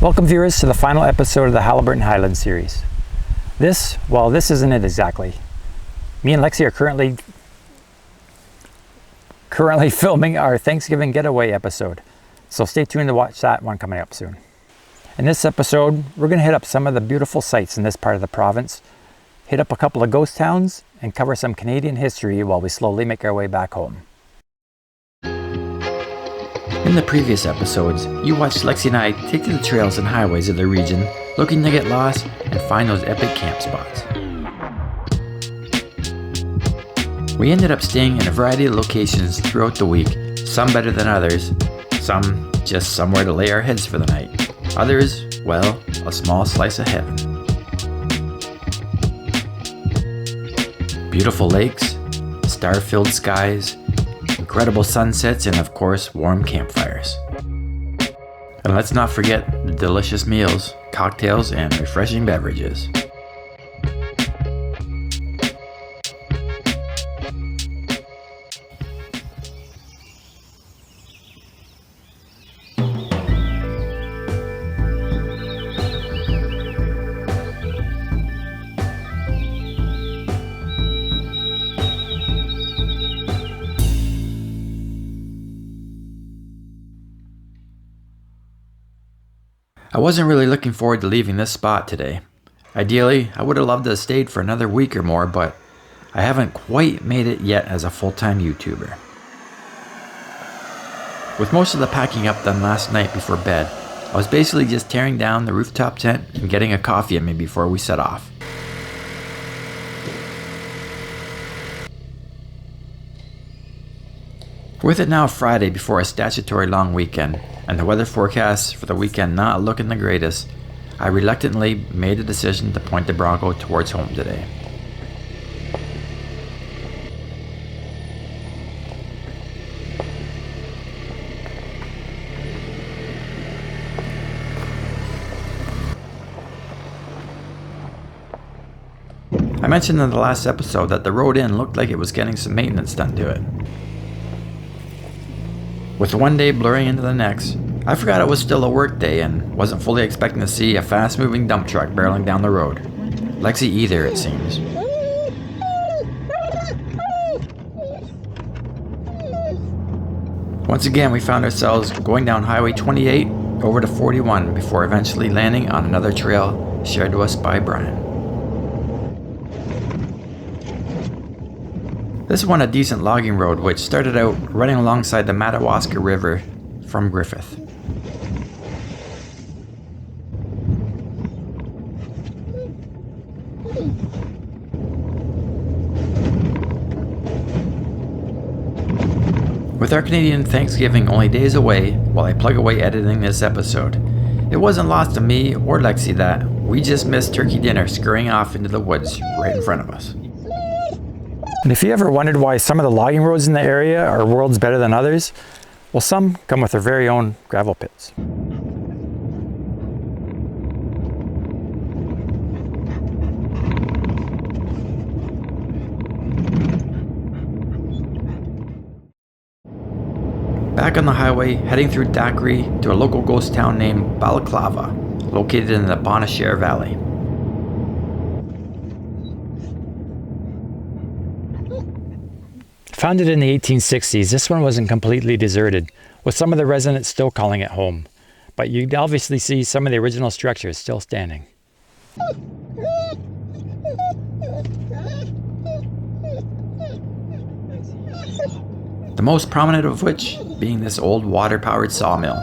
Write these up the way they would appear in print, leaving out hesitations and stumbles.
Welcome viewers to the final episode of the Haliburton Highland series. This isn't it exactly. Me and Lexi are currently filming our Thanksgiving getaway episode, so stay tuned to watch that one coming up soon. In this episode, we're going to hit up some of the beautiful sights in this part of the province, hit up a couple of ghost towns, and cover some Canadian history while we slowly make our way back home. In the previous episodes, you watched Lexi and I take to the trails and highways of the region, looking to get lost and find those epic camp spots. We ended up staying in a variety of locations throughout the week, some better than others, some just somewhere to lay our heads for the night, others, well, a small slice of heaven. Beautiful lakes, star-filled skies, incredible sunsets, and of course, warm campfires. And let's not forget the delicious meals, cocktails, and refreshing beverages. I wasn't really looking forward to leaving this spot today. Ideally, I would have loved to have stayed for another week or more, but I haven't quite made it yet as a full-time YouTuber. With most of the packing up done last night before bed, I was basically just tearing down the rooftop tent and getting a coffee in me before we set off. With it now Friday before a statutory long weekend, and the weather forecasts for the weekend not looking the greatest, I reluctantly made the decision to point the Bronco towards home today. I mentioned in the last episode that the road in looked like it was getting some maintenance done to it. With one day blurring into the next, I forgot it was still a work day and wasn't fully expecting to see a fast-moving dump truck barreling down the road. Lexi either, it seems. Once again, we found ourselves going down Highway 28 over to 41 before eventually landing on another trail shared to us by Brian. This one a decent logging road which started out running alongside the Madawaska River from Griffith. With our Canadian Thanksgiving only days away while I plug away editing this episode, it wasn't lost to me or Lexi that we just missed turkey dinner scurrying off into the woods right in front of us. And if you ever wondered why some of the logging roads in the area are worlds better than others, well, some come with their very own gravel pits. Back on the highway, heading through Daiquiri to a local ghost town named Balaclava, located in the Bonnechere Valley. Founded in the 1860s, this one wasn't completely deserted, with some of the residents still calling it home. But you'd obviously see some of the original structures still standing. The most prominent of which being this old water-powered sawmill.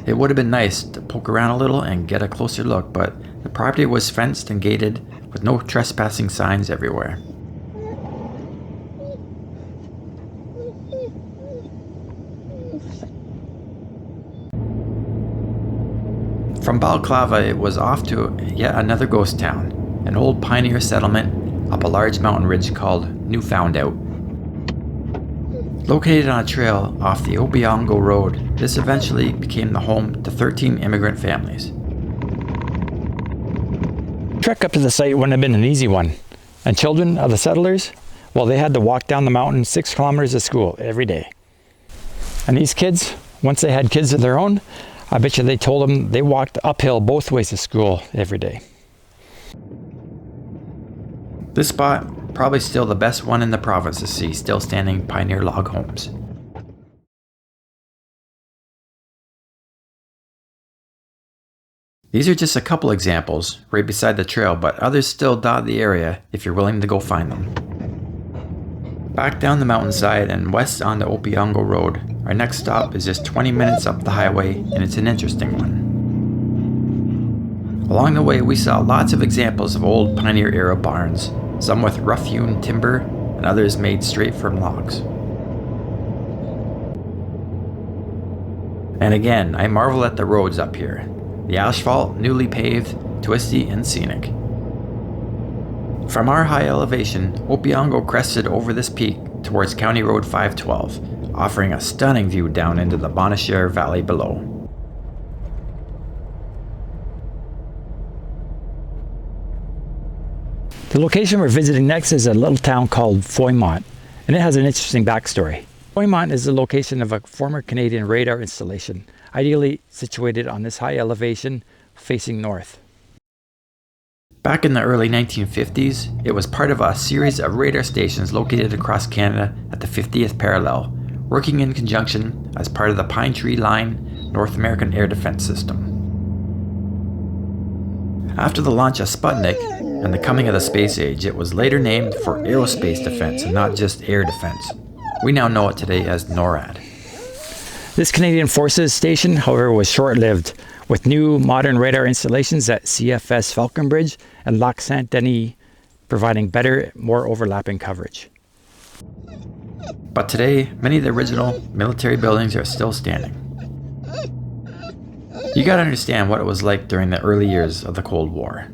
It would have been nice to poke around a little and get a closer look, but the property was fenced and gated with no trespassing signs everywhere. From Balaclava, it was off to yet another ghost town, an old pioneer settlement up a large mountain ridge called Newfoundout. Located on a trail off the Opeongo Road, this eventually became the home to 13 immigrant families. The trek up to the site wouldn't have been an easy one, and children of the settlers, well, they had to walk down the mountain 6 kilometers to school every day. And these kids, once they had kids of their own, I bet you they told them they walked uphill both ways to school every day. This spot, probably still the best one in the province to see still standing pioneer log homes. These are just a couple examples right beside the trail, but others still dot the area if you're willing to go find them. Back down the mountainside and west on the Opeongo Road, our next stop is just 20 minutes up the highway, and it's an interesting one. Along the way, we saw lots of examples of old pioneer era barns, some with rough-hewn timber and others made straight from logs. And again, I marvel at the roads up here. The asphalt, newly paved, twisty, and scenic. From our high elevation, Opeongo crested over this peak towards County Road 512, offering a stunning view down into the Bonnechere Valley below. The location we're visiting next is a little town called Foymount, and it has an interesting backstory. Foymount is the location of a former Canadian radar installation, ideally situated on this high elevation facing north. Back in the early 1950s, it was part of a series of radar stations located across Canada at the 50th parallel, working in conjunction as part of the Pine Tree Line North American Air Defense System. After the launch of Sputnik and the coming of the space age, it was later named for aerospace defense and not just air defense. We now know it today as NORAD. This Canadian Forces station, however, was short-lived, with new modern radar installations at CFS Falconbridge and Lac Saint-Denis providing better, more overlapping coverage. But today, many of the original military buildings are still standing. You gotta understand what it was like during the early years of the Cold War.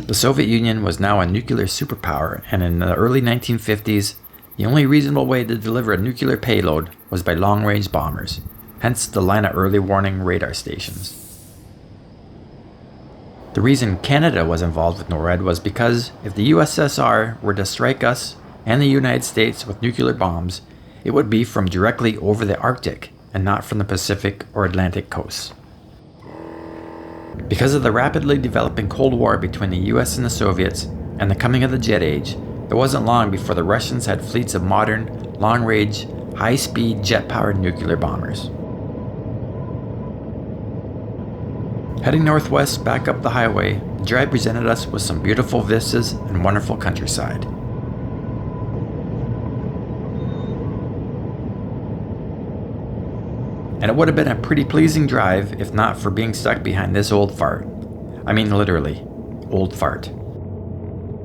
The Soviet Union was now a nuclear superpower, and in the early 1950s, the only reasonable way to deliver a nuclear payload was by long-range bombers, hence the line of early warning radar stations. The reason Canada was involved with NORAD was because if the USSR were to strike us and the United States with nuclear bombs, it would be from directly over the Arctic and not from the Pacific or Atlantic coasts. Because of the rapidly developing Cold War between the US and the Soviets and the coming of the jet age, it wasn't long before the Russians had fleets of modern, long-range, high-speed, jet-powered nuclear bombers. Heading northwest back up the highway, the drive presented us with some beautiful vistas and wonderful countryside. And it would have been a pretty pleasing drive if not for being stuck behind this old fart. I mean literally, old fart.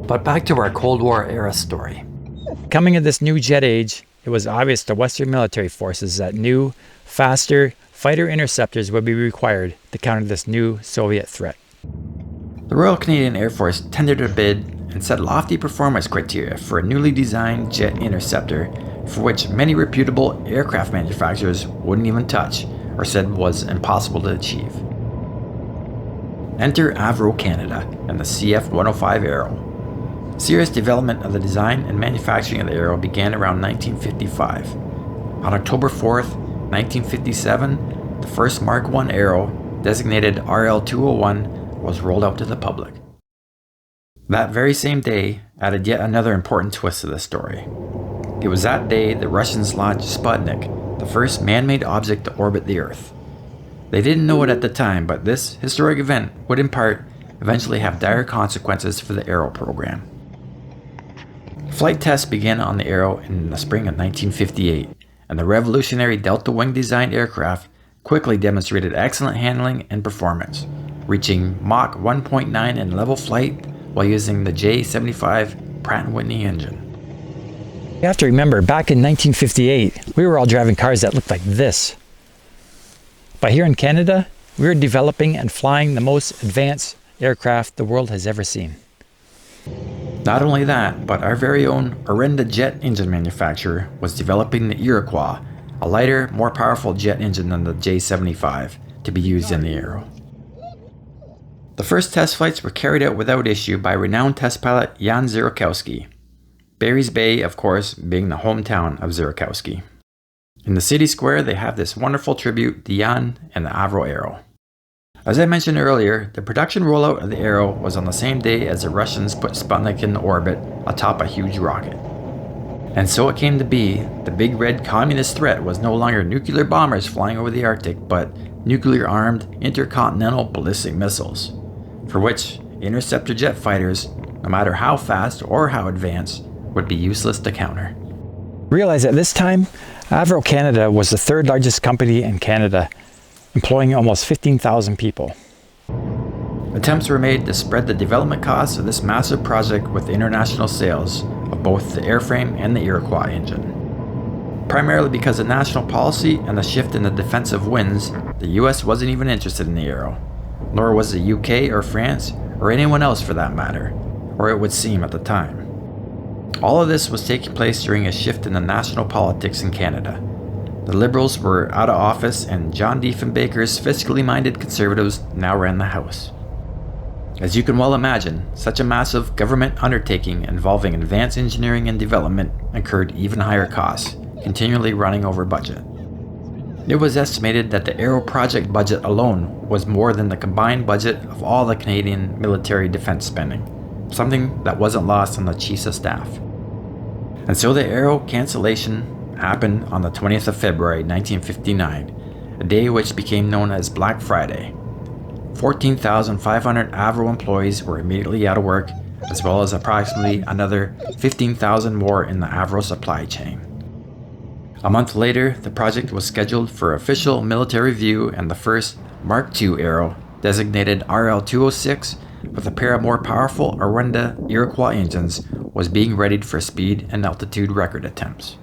But back to our Cold War era story. Coming of this new jet age, it was obvious to Western military forces that new, faster fighter interceptors would be required to counter this new Soviet threat. The Royal Canadian Air Force tendered a bid and set lofty performance criteria for a newly designed jet interceptor for which many reputable aircraft manufacturers wouldn't even touch or said was impossible to achieve. Enter Avro Canada and the CF105 Arrow. Serious development of the design and manufacturing of the Arrow began around 1955. On October 4th, 1957, the first Mark I Arrow, designated RL201, was rolled out to the public. That very same day added yet another important twist to the story. It was that day the Russians launched Sputnik, the first man-made object to orbit the Earth. They didn't know it at the time, but this historic event would in part eventually have dire consequences for the Arrow program. Flight tests began on the Arrow in the spring of 1958, and the revolutionary delta-wing designed aircraft quickly demonstrated excellent handling and performance, reaching Mach 1.9 in level flight while using the J75 Pratt & Whitney engine. You have to remember, back in 1958, we were all driving cars that looked like this. But here in Canada, we were developing and flying the most advanced aircraft the world has ever seen. Not only that, but our very own Orenda jet engine manufacturer was developing the Iroquois, a lighter, more powerful jet engine than the J75, to be used in the Arrow. The first test flights were carried out without issue by renowned test pilot Jan Zyrkowski. Barry's Bay, of course, being the hometown of Zyrkowski. In the city square, they have this wonderful tribute, Dion and the Avro Arrow. As I mentioned earlier, the production rollout of the Arrow was on the same day as the Russians put Sputnik in orbit atop a huge rocket. And so it came to be, the big red communist threat was no longer nuclear bombers flying over the Arctic, but nuclear-armed intercontinental ballistic missiles, for which interceptor jet fighters, no matter how fast or how advanced, would be useless to counter. Realize at this time, Avro Canada was the third largest company in Canada, employing almost 15,000 people. Attempts were made to spread the development costs of this massive project with international sales of both the airframe and the Iroquois engine. Primarily because of national policy and the shift in the defensive winds, the US wasn't even interested in the Arrow, nor was the UK or France or anyone else for that matter, or it would seem at the time. All of this was taking place during a shift in the national politics in Canada. The Liberals were out of office and John Diefenbaker's fiscally minded Conservatives now ran the House. As you can well imagine, such a massive government undertaking involving advanced engineering and development incurred even higher costs, continually running over budget. It was estimated that the Arrow project budget alone was more than the combined budget of all the Canadian military defense spending, something that wasn't lost on the chiefs of staff. And so the Arrow cancellation happened on the 20th of February 1959, a day which became known as Black Friday. 14,500 Avro employees were immediately out of work, as well as approximately another 15,000 more in the Avro supply chain. A month later, the project was scheduled for official military review, and the first Mark II Arrow, designated RL-206, with a pair of more powerful Arunda Iroquois engines, was being readied for speed and altitude record attempts.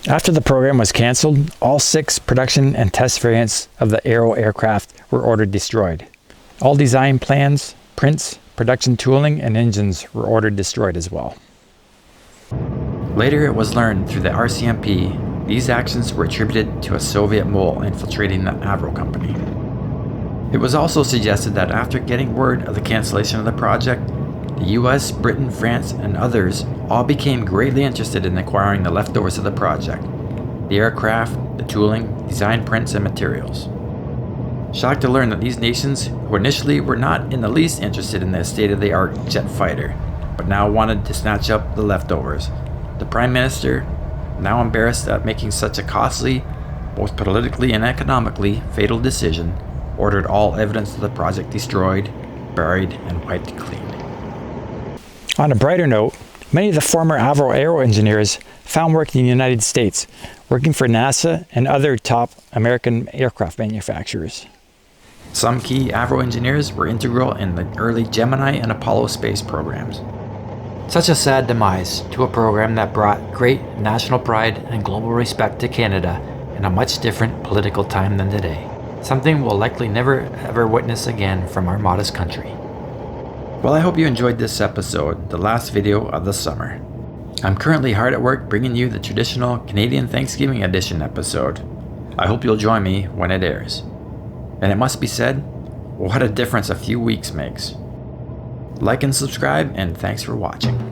After the program was cancelled, all 6 production and test variants of the Arrow aircraft were ordered destroyed. All design plans, prints, production tooling, and engines were ordered destroyed as well. Later it was learned through the RCMP these actions were attributed to a Soviet mole infiltrating the Avro company. It was also suggested that after getting word of the cancellation of the project, the US, Britain, France, and others all became greatly interested in acquiring the leftovers of the project, the aircraft, the tooling, design prints, and materials. Shocked to learn that these nations, who initially were not in the least interested in the state-of-the-art jet fighter, but now wanted to snatch up the leftovers, the Prime Minister, now embarrassed at making such a costly, both politically and economically, fatal decision, ordered all evidence of the project destroyed, buried, and wiped clean. On a brighter note, many of the former Avro Arrow engineers found work in the United States, working for NASA and other top American aircraft manufacturers. Some key Avro engineers were integral in the early Gemini and Apollo space programs. Such a sad demise to a program that brought great national pride and global respect to Canada in a much different political time than today. Something we'll likely never ever witness again from our modest country. Well, I hope you enjoyed this episode, the last video of the summer. I'm currently hard at work bringing you the traditional Canadian Thanksgiving edition episode. I hope you'll join me when it airs. And it must be said, what a difference a few weeks makes. Like and subscribe, and thanks for watching.